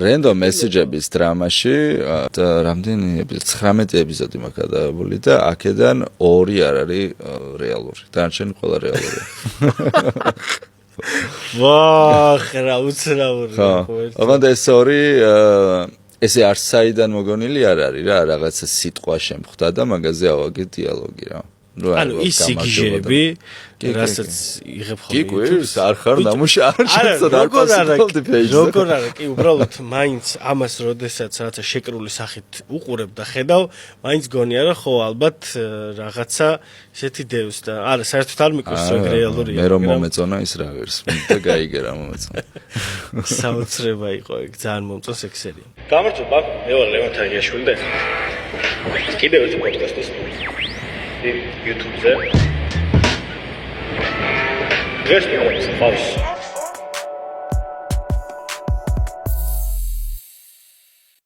random message-ების დრამაში რამდენი ეპიზოდი 19 ეპიზოდი მაქვს გადაღებული და აქედან 2 არ არის რეალური. დანარჩენი ყველა რეალურია. ვაჰ, რა უცნაური. ოღონდ ეს 2 ესე არც საიდან მოგონილი არ არის რა, რაღაცა სიტყვა შემხვდა და მაგაზე ავაგე დიალოგი რა. ანუ ის სიგიჟები, რასაც იღებ ხოლმე. კი, გვირს არ ხარ ნამუშა არ შეცდა არ პასუხობდი პეიჯზე. როგორ არა, კი, უბრალოდ მაინც ამას როდესაც რაღაცა შეკრული სახით უყურებ და ხედავ, მაინც გონია რა ხო ალბათ რაღაცა ისეთი დევს და არა, საერთოდ არ მიკვირს რომ რეალურია. მე რომ მომეწონა ის რა ვერს და გაიგე რა მომეწონა. საოცრება იყო ეგ, ძალიან მომწონს ეგ სერია. გამარჯობა, მე ვარ ლევან თაღიაშვილი და კიდევ ერთი პოდკასტის YouTube-ზე. დღეს მოგვიყვანს.